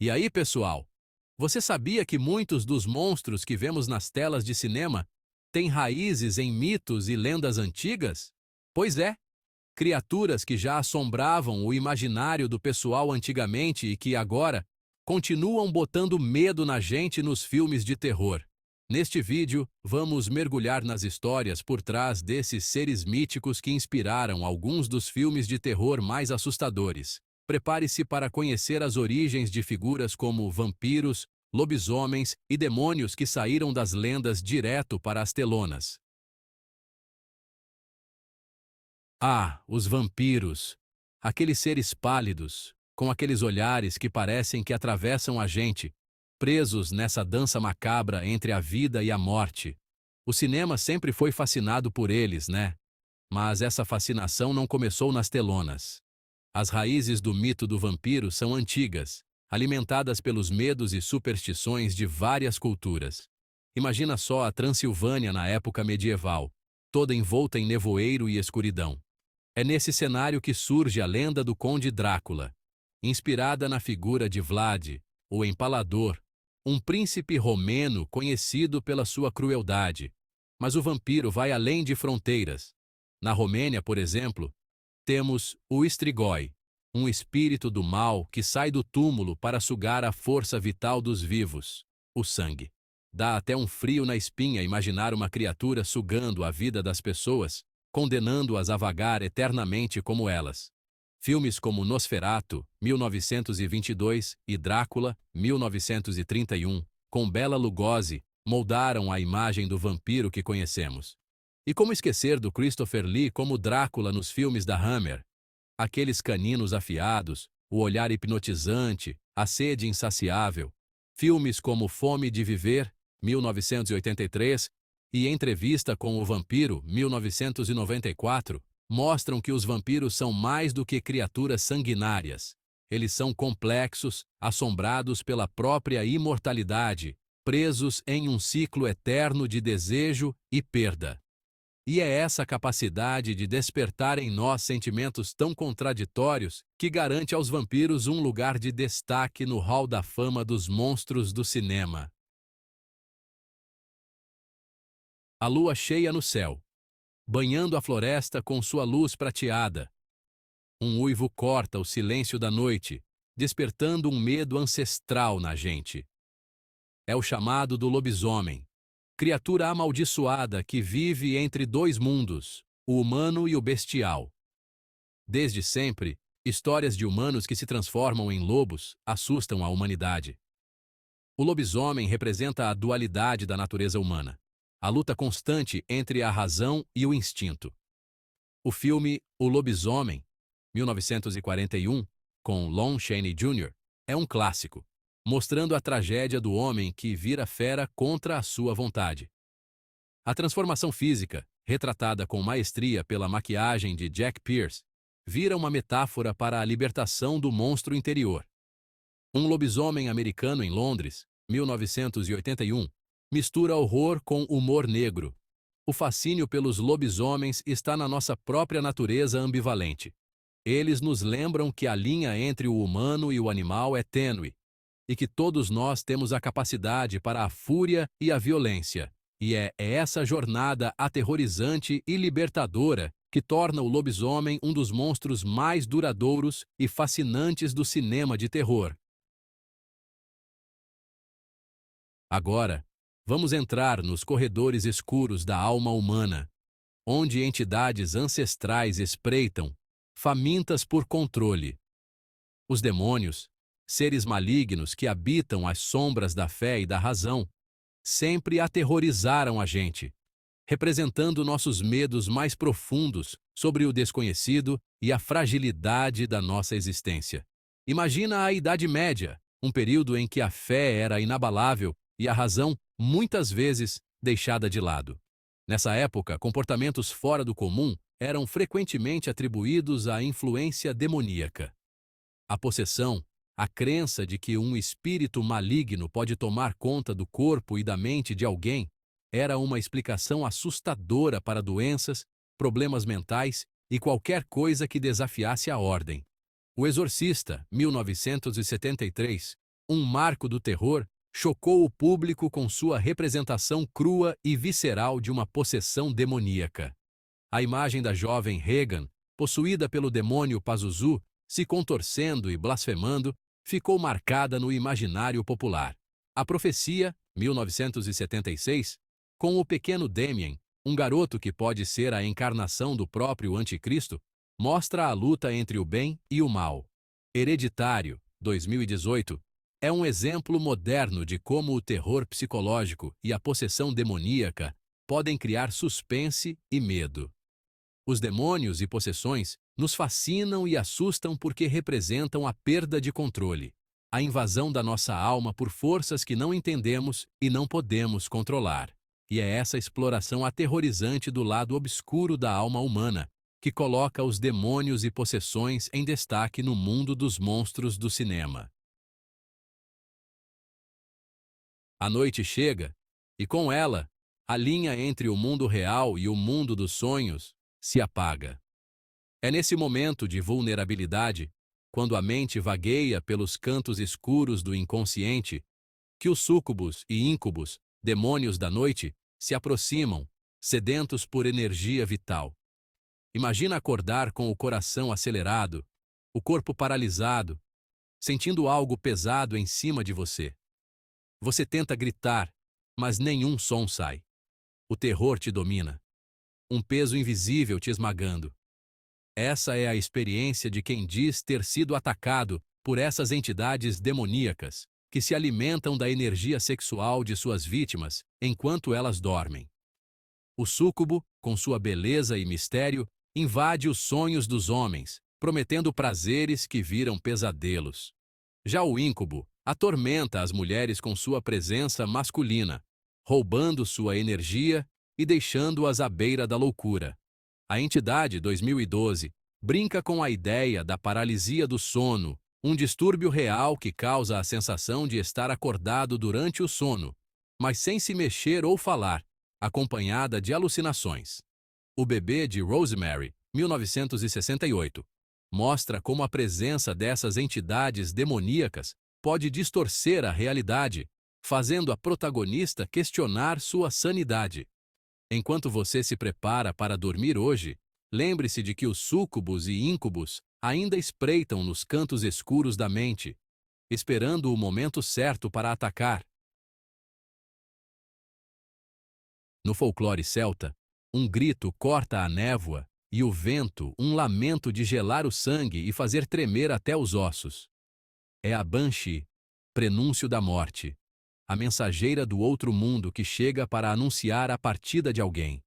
E aí, pessoal? Você sabia que muitos dos monstros que vemos nas telas de cinema têm raízes em mitos e lendas antigas? Pois é, criaturas que já assombravam o imaginário do pessoal antigamente e que agora continuam botando medo na gente nos filmes de terror. Neste vídeo, vamos mergulhar nas histórias por trás desses seres míticos que inspiraram alguns dos filmes de terror mais assustadores. Prepare-se para conhecer as origens de figuras como vampiros, lobisomens e demônios que saíram das lendas direto para as telonas. Ah, os vampiros! Aqueles seres pálidos, com aqueles olhares que parecem que atravessam a gente, presos nessa dança macabra entre a vida e a morte. O cinema sempre foi fascinado por eles, né? Mas essa fascinação não começou nas telonas. As raízes do mito do vampiro são antigas, alimentadas pelos medos e superstições de várias culturas. Imagina só a Transilvânia na época medieval, toda envolta em nevoeiro e escuridão. É nesse cenário que surge a lenda do Conde Drácula, inspirada na figura de Vlad, o Empalador, um príncipe romeno conhecido pela sua crueldade. Mas o vampiro vai além de fronteiras. Na Romênia, por exemplo, temos o Strigoi, um espírito do mal que sai do túmulo para sugar a força vital dos vivos, o sangue. Dá até um frio na espinha imaginar uma criatura sugando a vida das pessoas, condenando-as a vagar eternamente como elas. Filmes como Nosferatu, 1922, e Drácula, 1931, com Bela Lugosi, moldaram a imagem do vampiro que conhecemos. E como esquecer do Christopher Lee como Drácula nos filmes da Hammer? Aqueles caninos afiados, o olhar hipnotizante, a sede insaciável. Filmes como Fome de Viver, 1983, e Entrevista com o Vampiro, 1994, mostram que os vampiros são mais do que criaturas sanguinárias. Eles são complexos, assombrados pela própria imortalidade, presos em um ciclo eterno de desejo e perda. E é essa capacidade de despertar em nós sentimentos tão contraditórios que garante aos vampiros um lugar de destaque no hall da fama dos monstros do cinema. A lua cheia no céu, banhando a floresta com sua luz prateada. Um uivo corta o silêncio da noite, despertando um medo ancestral na gente. É o chamado do lobisomem, criatura amaldiçoada que vive entre dois mundos, o humano e o bestial. Desde sempre, histórias de humanos que se transformam em lobos assustam a humanidade. O lobisomem representa a dualidade da natureza humana, a luta constante entre a razão e o instinto. O filme O Lobisomem, 1941, com Lon Chaney Jr., é um clássico, mostrando a tragédia do homem que vira fera contra a sua vontade. A transformação física, retratada com maestria pela maquiagem de Jack Pierce, vira uma metáfora para a libertação do monstro interior. Um Lobisomem Americano em Londres, 1981, mistura horror com humor negro. O fascínio pelos lobisomens está na nossa própria natureza ambivalente. Eles nos lembram que a linha entre o humano e o animal é tênue, e que todos nós temos a capacidade para a fúria e a violência. E é essa jornada aterrorizante e libertadora que torna o lobisomem um dos monstros mais duradouros e fascinantes do cinema de terror. Agora, vamos entrar nos corredores escuros da alma humana, onde entidades ancestrais espreitam, famintas por controle. Os demônios, seres malignos que habitam as sombras da fé e da razão, sempre aterrorizaram a gente, representando nossos medos mais profundos sobre o desconhecido e a fragilidade da nossa existência. Imagina a Idade Média, um período em que a fé era inabalável e a razão, muitas vezes, deixada de lado. Nessa época, comportamentos fora do comum eram frequentemente atribuídos à influência demoníaca. A possessão, a crença de que um espírito maligno pode tomar conta do corpo e da mente de alguém, era uma explicação assustadora para doenças, problemas mentais e qualquer coisa que desafiasse a ordem. O Exorcista, 1973, um marco do terror, chocou o público com sua representação crua e visceral de uma possessão demoníaca. A imagem da jovem Regan, possuída pelo demônio Pazuzu, se contorcendo e blasfemando, ficou marcada no imaginário popular. A Profecia, 1976, com o pequeno Damien, um garoto que pode ser a encarnação do próprio Anticristo, mostra a luta entre o bem e o mal. Hereditário, 2018, é um exemplo moderno de como o terror psicológico e a possessão demoníaca podem criar suspense e medo. Os demônios e possessões nos fascinam e assustam porque representam a perda de controle, a invasão da nossa alma por forças que não entendemos e não podemos controlar. E é essa exploração aterrorizante do lado obscuro da alma humana que coloca os demônios e possessões em destaque no mundo dos monstros do cinema. A noite chega, e com ela, a linha entre o mundo real e o mundo dos sonhos se apaga. É nesse momento de vulnerabilidade, quando a mente vagueia pelos cantos escuros do inconsciente, que os súcubos e íncubos, demônios da noite, se aproximam, sedentos por energia vital. Imagina acordar com o coração acelerado, o corpo paralisado, sentindo algo pesado em cima de você. Você tenta gritar, mas nenhum som sai. O terror te domina. Um peso invisível te esmagando. Essa é a experiência de quem diz ter sido atacado por essas entidades demoníacas, que se alimentam da energia sexual de suas vítimas enquanto elas dormem. O súcubo, com sua beleza e mistério, invade os sonhos dos homens, prometendo prazeres que viram pesadelos. Já o íncube atormenta as mulheres com sua presença masculina, roubando sua energia e deixando-as à beira da loucura. A entidade 2012 brinca com a ideia da paralisia do sono, um distúrbio real que causa a sensação de estar acordado durante o sono, mas sem se mexer ou falar, acompanhada de alucinações. O Bebê de Rosemary, 1968, mostra como a presença dessas entidades demoníacas pode distorcer a realidade, fazendo a protagonista questionar sua sanidade. Enquanto você se prepara para dormir hoje, lembre-se de que os súcubos e íncubos ainda espreitam nos cantos escuros da mente, esperando o momento certo para atacar. No folclore celta, um grito corta a névoa e o vento, um lamento de gelar o sangue e fazer tremer até os ossos. É a Banshee, prenúncio da morte, a mensageira do outro mundo que chega para anunciar a partida de alguém.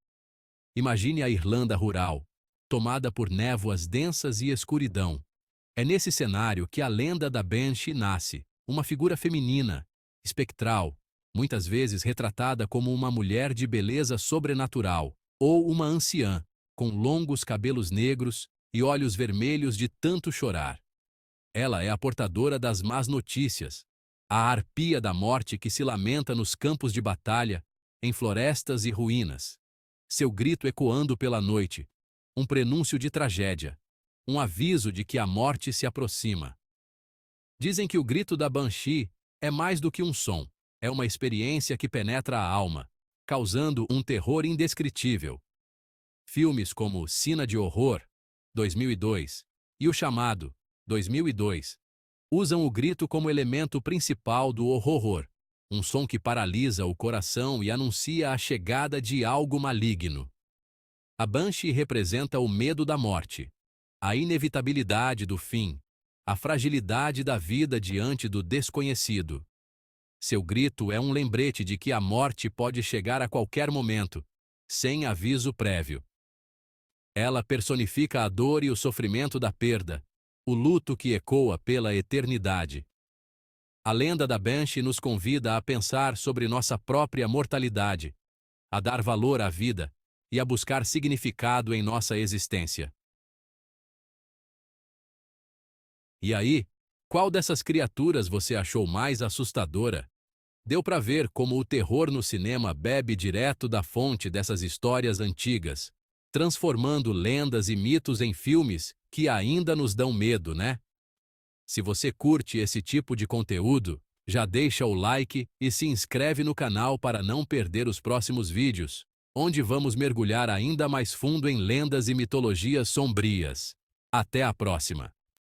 Imagine a Irlanda rural, tomada por névoas densas e escuridão. É nesse cenário que a lenda da Banshee nasce, uma figura feminina, espectral, muitas vezes retratada como uma mulher de beleza sobrenatural, ou uma anciã, com longos cabelos negros e olhos vermelhos de tanto chorar. Ela é a portadora das más notícias, a arpia da morte que se lamenta nos campos de batalha, em florestas e ruínas. Seu grito ecoando pela noite, um prenúncio de tragédia, um aviso de que a morte se aproxima. Dizem que o grito da Banshee é mais do que um som, é uma experiência que penetra a alma, causando um terror indescritível. Filmes como Cena de Horror, 2002, e O Chamado, 2002, usam o grito como elemento principal do horror, um som que paralisa o coração e anuncia a chegada de algo maligno. A Banshee representa o medo da morte, a inevitabilidade do fim, a fragilidade da vida diante do desconhecido. Seu grito é um lembrete de que a morte pode chegar a qualquer momento, sem aviso prévio. Ela personifica a dor e o sofrimento da perda, o luto que ecoa pela eternidade. A lenda da Banshee nos convida a pensar sobre nossa própria mortalidade, a dar valor à vida e a buscar significado em nossa existência. E aí, qual dessas criaturas você achou mais assustadora? Deu para ver como o terror no cinema bebe direto da fonte dessas histórias antigas, transformando lendas e mitos em filmes que ainda nos dão medo, né? Se você curte esse tipo de conteúdo, Já deixa o like e se inscreve no canal para não perder os próximos vídeos, onde vamos mergulhar ainda mais fundo em lendas e mitologias sombrias. Até a próxima!